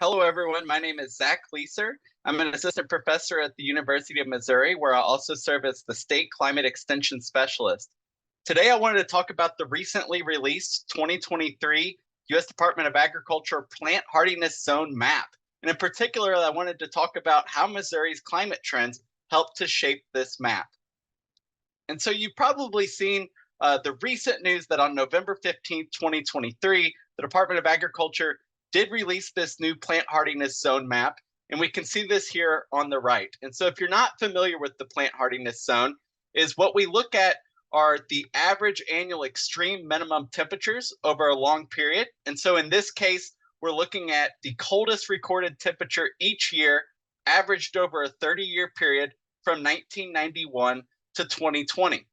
Hello, everyone. My name is Zach Leasor. I'm an assistant professor at the University of Missouri, where I also serve as the State Climate Extension Specialist. Today, I wanted to talk about the recently released 2023 U.S. Department of Agriculture Plant Hardiness Zone Map. And in particular, I wanted to talk about how Missouri's climate trends help to shape this map. And so you've probably seen the recent news that on November 15th, 2023, the Department of Agriculture did release this new plant hardiness zone map. And we can see this here on the right. And so if you're not familiar with the plant hardiness zone, is what we look at are the average annual extreme minimum temperatures over a long period. And so in this case, we're looking at the coldest recorded temperature each year, averaged over a 30-year period from 1991 to 2020.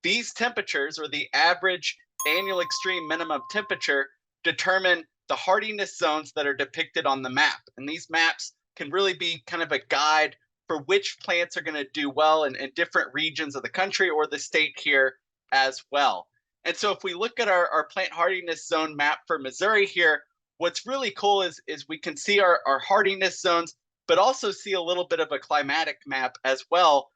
These temperatures, or the average annual extreme minimum temperature, determine the hardiness zones that are depicted on the map. And these maps can really be kind of a guide for which plants are going to do well in different regions of the country or the state here as well. And so if we look at our plant hardiness zone map for Missouri here, what's really cool is we can see our hardiness zones, but also see a little bit of a climatic map as well,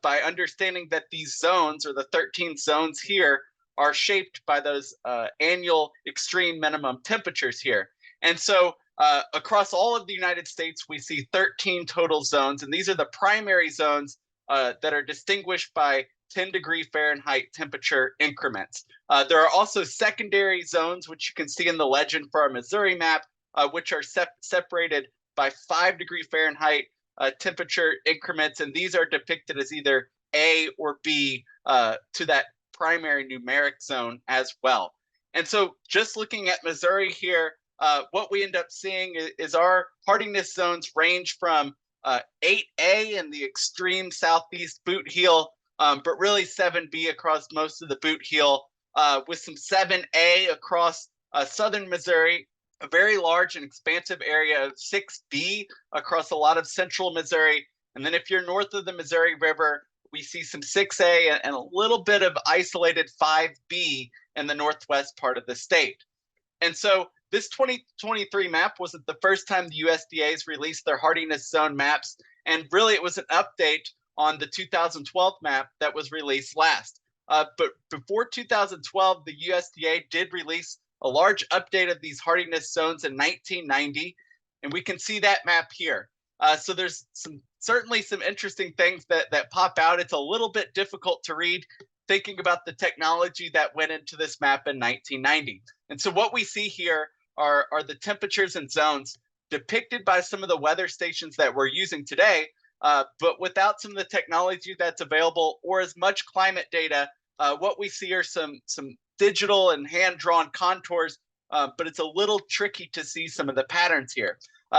by understanding that these zones, or the 13 zones here, are shaped by those annual extreme minimum temperatures here. And so across all of the United States, we see 13 total zones, and these are the primary zones that are distinguished by 10-degree Fahrenheit temperature increments. There are also secondary zones, which you can see in the legend for our Missouri map, which are separated by 5-degree Fahrenheit temperature increments, and these are depicted as either A or B to that primary numeric zone as well. And so just looking at Missouri here, what we end up seeing is our hardiness zones range from 8A in the extreme southeast boot heel, but really 7B across most of the boot heel, with some 7A across southern Missouri, a very large and expansive area of 6B across a lot of central Missouri. And then if you're north of the Missouri River, we see some 6A and a little bit of isolated 5B in the northwest part of the state. And so this 2023 map wasn't the first time the USDA's released their hardiness zone maps, and really it was an update on the 2012 map that was released last. But before 2012, the USDA did release a large update of these hardiness zones in 1990, and we can see that map here. So there's certainly some interesting things that pop out. It's a little bit difficult to read thinking about the technology that went into this map in 1990. And so what we see here are the temperatures and zones depicted by some of the weather stations that we're using today, but without some of the technology that's available or as much climate data. What we see are some digital and hand-drawn contours, but it's a little tricky to see some of the patterns here.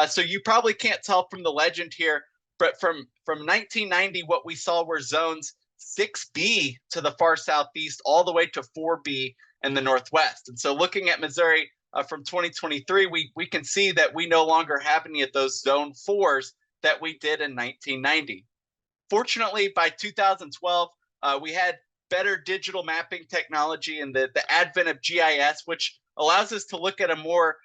So you probably can't tell from the legend here, but from 1990, what we saw were zones 6B to the far southeast all the way to 4B in the northwest. And so looking at Missouri from 2023, we can see that we no longer have any of those zone 4s that we did in 1990. Fortunately, by 2012, we had better digital mapping technology and the advent of GIS, which allows us to look at a more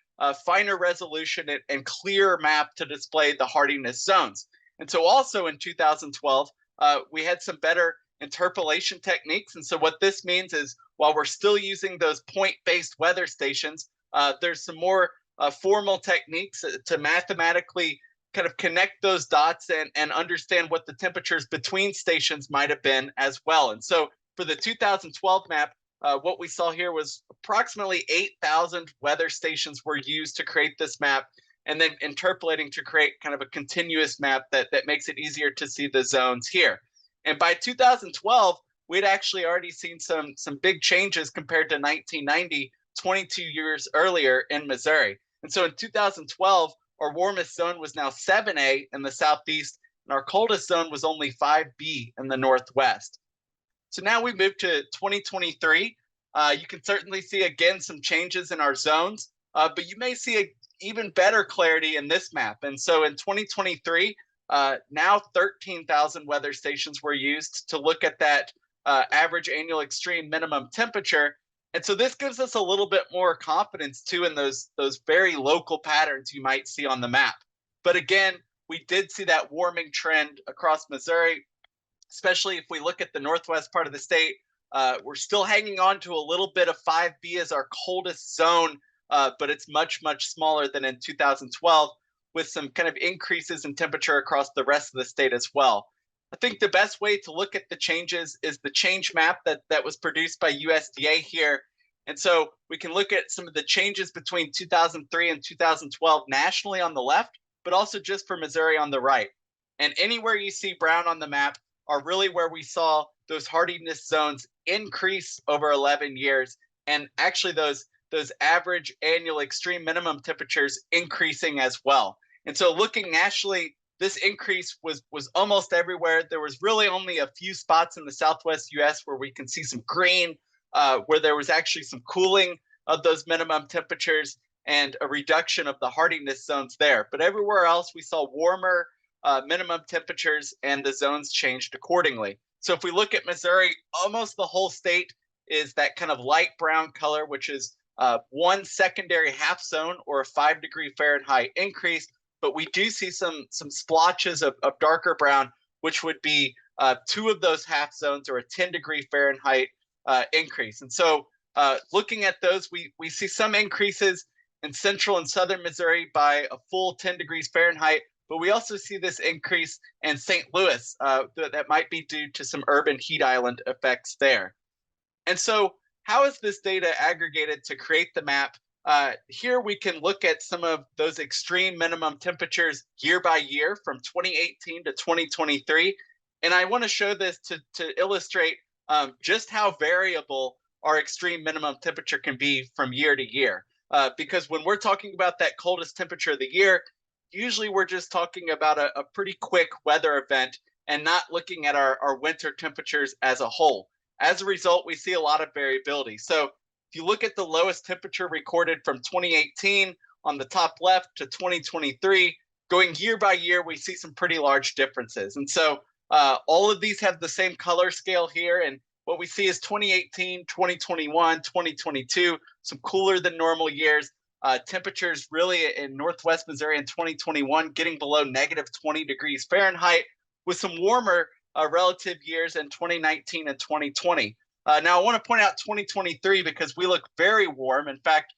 finer resolution and clearer map to display the hardiness zones. And so also in 2012, we had some better interpolation techniques. And so what this means is while we're still using those point-based weather stations, there's some more formal techniques to mathematically kind of connect those dots and understand what the temperatures between stations might have been as well. And so for the 2012 map, what we saw here was approximately 8,000 weather stations were used to create this map, and then interpolating to create kind of a continuous map that makes it easier to see the zones here. And by 2012, we'd actually already seen some big changes compared to 1990, 22 years earlier in Missouri. And so in 2012, our warmest zone was now 7A in the southeast, and our coldest zone was only 5B in the northwest. So now we move to 2023. You can certainly see, again, some changes in our zones, but you may see even better clarity in this map. And so in 2023, now 13,000 weather stations were used to look at that average annual extreme minimum temperature. And so this gives us a little bit more confidence too in those very local patterns you might see on the map. But again, we did see that warming trend across Missouri, especially if we look at the northwest part of the state. We're still hanging on to a little bit of 5B as our coldest zone, but it's much, much smaller than in 2012, with some kind of increases in temperature across the rest of the state as well. I think the best way to look at the changes is the change map that was produced by USDA here. And so we can look at some of the changes between 2003 and 2012 nationally on the left, but also just for Missouri on the right. And anywhere you see brown on the map are really where we saw those hardiness zones increase over 11 years, and actually those average annual extreme minimum temperatures increasing as well. And so looking nationally, this increase was almost everywhere. There was really only a few spots in the Southwest US where we can see some green, where there was actually some cooling of those minimum temperatures and a reduction of the hardiness zones there. But everywhere else, we saw warmer minimum temperatures, and the zones changed accordingly. So if we look at Missouri, almost the whole state is that kind of light brown color, which is one secondary half zone or a 5-degree Fahrenheit increase. But we do see some splotches of darker brown, which would be two of those half zones or a 10-degree Fahrenheit increase. And so looking at those, we see some increases in central and southern Missouri by a full 10 degrees Fahrenheit, but we also see this increase in St. Louis that might be due to some urban heat island effects there. And so how is this data aggregated to create the map? Here we can look at some of those extreme minimum temperatures year by year from 2018 to 2023. And I want to show this to illustrate just how variable our extreme minimum temperature can be from year to year. Because when we're talking about that coldest temperature of the year, usually we're just talking about a pretty quick weather event and not looking at our winter temperatures as a whole. As a result, we see a lot of variability. So if you look at the lowest temperature recorded from 2018 on the top left to 2023, going year by year, we see some pretty large differences. And so all of these have the same color scale here. And what we see is 2018, 2021, 2022, some cooler than normal years. Temperatures really in Northwest Missouri in 2021 getting below negative 20 degrees Fahrenheit, with some warmer relative years in 2019 and 2020. Now I want to point out 2023 because we look very warm. In fact,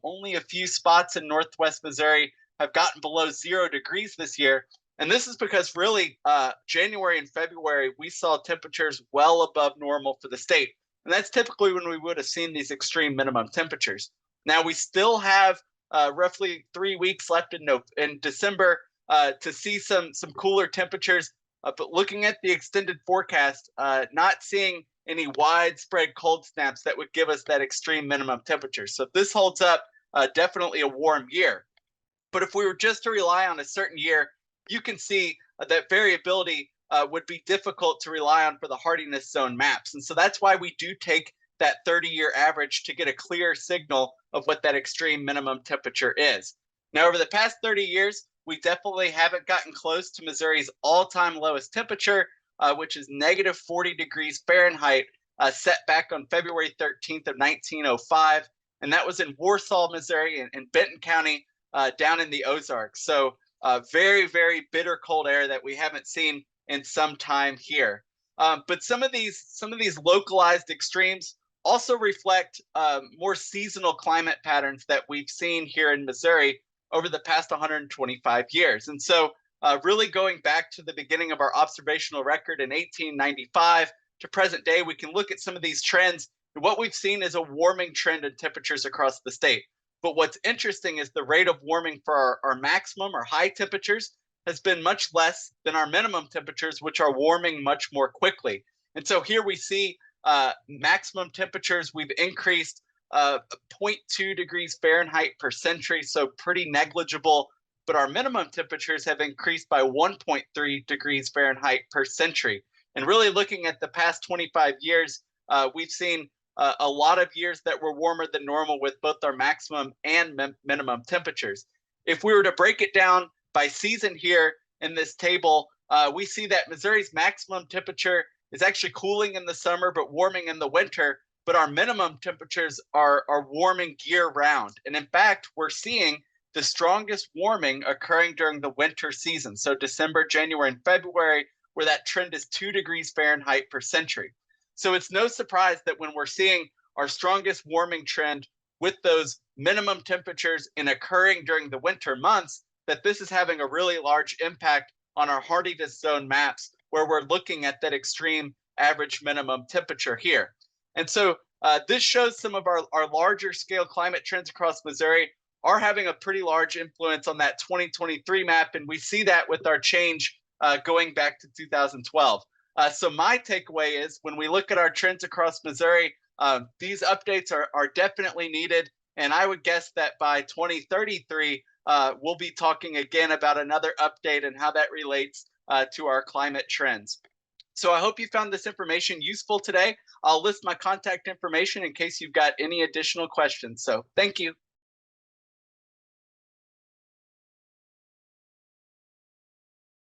only a few spots in Northwest Missouri have gotten below 0 degrees this year. And this is because really January and February, we saw temperatures well above normal for the state. And that's typically when we would have seen these extreme minimum temperatures. Now we still have roughly 3 weeks left in December to see some cooler temperatures. But looking at the extended forecast, not seeing any widespread cold snaps that would give us that extreme minimum temperature. So if this holds up, definitely a warm year. But if we were just to rely on a certain year, you can see that variability would be difficult to rely on for the hardiness zone maps. And so that's why we do take that 30-year average to get a clear signal of what that extreme minimum temperature is. Now, over the past 30 years, we definitely haven't gotten close to Missouri's all-time lowest temperature, which is negative 40 degrees Fahrenheit, set back on February 13th of 1905. And that was in Warsaw, Missouri, and Benton County, down in the Ozarks. So very, very bitter cold air that we haven't seen in some time here. But some of these localized extremes also reflect more seasonal climate patterns that we've seen here in Missouri over the past 125 years. And so really going back to the beginning of our observational record in 1895 to present day, we can look at some of these trends. And what we've seen is a warming trend in temperatures across the state. But what's interesting is the rate of warming for our maximum or high temperatures has been much less than our minimum temperatures, which are warming much more quickly. And so here we see maximum temperatures, we've increased 0.2 degrees Fahrenheit per century, so pretty negligible. But our minimum temperatures have increased by 1.3 degrees Fahrenheit per century. And really looking at the past 25 years, we've seen a lot of years that were warmer than normal with both our maximum and minimum temperatures. If we were to break it down by season here in this table, we see that Missouri's maximum temperature is actually cooling in the summer but warming in the winter. but our minimum temperatures are warming year round. And in fact, we're seeing the strongest warming occurring during the winter season. So December, January, and February, where that trend is 2 degrees Fahrenheit per century. So it's no surprise that when we're seeing our strongest warming trend with those minimum temperatures and occurring during the winter months, that this is having a really large impact on our hardiness zone maps, where we're looking at that extreme average minimum temperature here. And so this shows some of our larger scale climate trends across Missouri are having a pretty large influence on that 2023 map. And we see that with our change going back to 2012. So my takeaway is when we look at our trends across Missouri, these updates are definitely needed. And I would guess that by 2033, we'll be talking again about another update and how that relates to our climate trends. So I hope you found this information useful today. I'll list my contact information in case you've got any additional questions. So thank you.